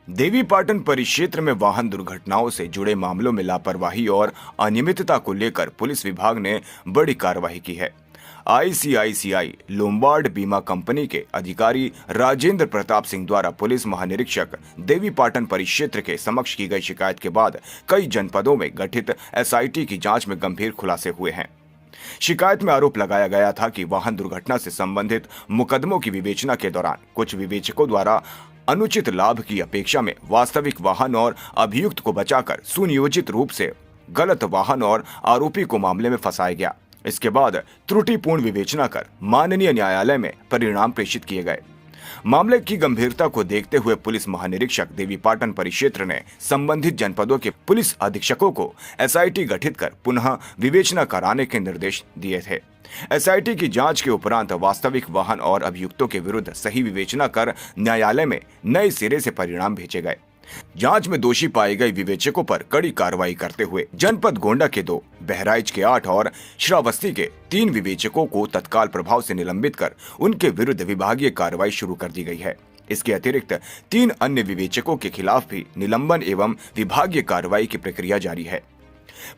देवीपाटन परिक्षेत्र में वाहन दुर्घटनाओं से जुड़े मामलों में लापरवाही और अनियमितता को लेकर पुलिस विभाग ने बड़ी कार्रवाई की है। आईसीआईसीआई लोम्बार्ड बीमा कंपनी के अधिकारी राजेंद्र प्रताप सिंह द्वारा पुलिस महानिरीक्षक देवीपाटन परिक्षेत्र के समक्ष की गई शिकायत के बाद कई जनपदों में गठित एसआईटी की जांच में गंभीर खुलासे हुए हैं। शिकायत में आरोप लगाया गया था कि वाहन दुर्घटना से संबंधित मुकदमों की विवेचना के दौरान कुछ विवेचकों द्वारा अनुचित लाभ की अपेक्षा में वास्तविक वाहन और अभियुक्त को बचाकर सुनियोजित रूप से गलत वाहन और आरोपी को मामले में फंसाया गया। इसके बाद त्रुटिपूर्ण विवेचना कर माननीय न्यायालय में परिणाम प्रेषित किए गए। मामले की गंभीरता को देखते हुए पुलिस महानिरीक्षक देवीपाटन परिक्षेत्र ने संबंधित जनपदों के पुलिस अधीक्षकों को एसआईटी गठित कर पुनः विवेचना कराने के निर्देश दिए थे। एसआईटी की जांच के उपरांत वास्तविक वाहन और अभियुक्तों के विरुद्ध सही विवेचना कर न्यायालय में नए सिरे से परिणाम भेजे गए। जांच में दोषी पाए गए विवेचकों पर कड़ी कार्रवाई करते हुए जनपद गोंडा के 2, बहराइच के 8 और श्रावस्ती के 3 विवेचकों को तत्काल प्रभाव से निलंबित कर उनके विरुद्ध विभागीय कार्रवाई शुरू कर दी गई है। इसके अतिरिक्त 3 अन्य विवेचकों के खिलाफ भी निलंबन एवं विभागीय कार्रवाई की प्रक्रिया जारी है।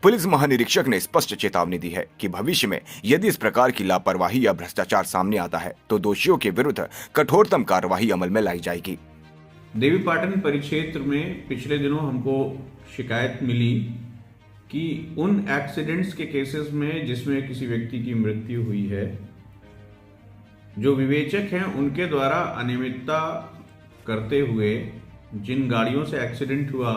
पुलिस महानिरीक्षक ने स्पष्ट चेतावनी दी है कि भविष्य में यदि इस प्रकार की लापरवाही या भ्रष्टाचार सामने आता है तो दोषियों के विरुद्ध कठोरतम कार्रवाई अमल में लाई जाएगी। देवीपाटन परिक्षेत्र में पिछले दिनों हमको शिकायत मिली कि उन एक्सीडेंट्स के केसेस में जिसमें किसी व्यक्ति की मृत्यु हुई है, जो विवेचक हैं उनके द्वारा अनियमितता करते हुए जिन गाड़ियों से एक्सीडेंट हुआ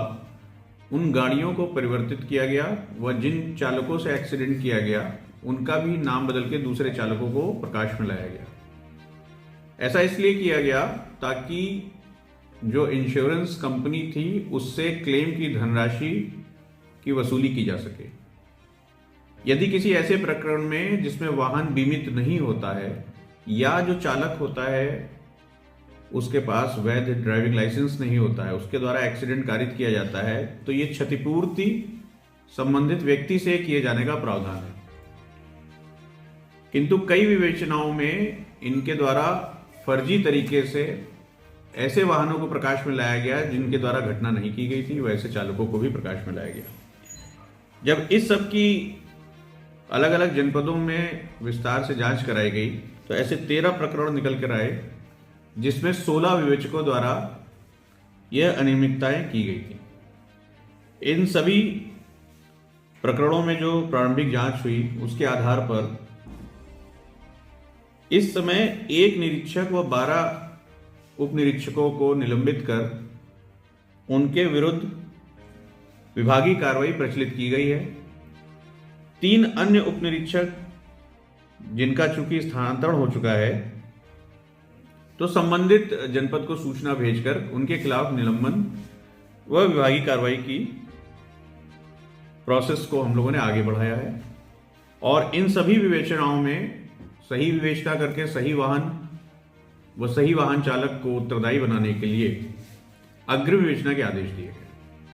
उन गाड़ियों को परिवर्तित किया गया व जिन चालकों से एक्सीडेंट किया गया उनका भी नाम बदल के दूसरे चालकों को प्रकाश में लाया गया। ऐसा इसलिए किया गया ताकि जो इंश्योरेंस कंपनी थी उससे क्लेम की धनराशि की वसूली की जा सके। यदि किसी ऐसे प्रकरण में जिसमें वाहन बीमित नहीं होता है या जो चालक होता है उसके पास वैध ड्राइविंग लाइसेंस नहीं होता है, उसके द्वारा एक्सीडेंट कारित किया जाता है, तो ये क्षतिपूर्ति संबंधित व्यक्ति से किए जाने का प्रावधान है। किंतु कई विवेचनाओं में इनके द्वारा फर्जी तरीके से ऐसे वाहनों को प्रकाश में लाया गया जिनके द्वारा घटना नहीं की गई थी, वैसे चालकों को भी प्रकाश में लाया गया। जब इस सब की अलग अलग जनपदों में विस्तार से जांच कराई गई तो ऐसे 13 प्रकरण निकल कर आए जिसमें 16 विवेचकों द्वारा यह अनियमितताएं की गई थी। इन सभी प्रकरणों में जो प्रारंभिक जांच हुई उसके आधार पर इस समय 1 निरीक्षक व 12 उप निरीक्षकों को निलंबित कर उनके विरुद्ध विभागीय कार्रवाई प्रचलित की गई है। 3 अन्य उप निरीक्षक जिनका चूंकि स्थानांतरण हो चुका है तो संबंधित जनपद को सूचना भेजकर उनके खिलाफ निलंबन व विभागीय कार्रवाई की प्रोसेस को हम लोगों ने आगे बढ़ाया है और इन सभी विवेचनाओं में सही विवेचना करके सही वाहन व सही वाहन चालक को उत्तरदायी बनाने के लिए अग्रिम विवेचना के आदेश दिए।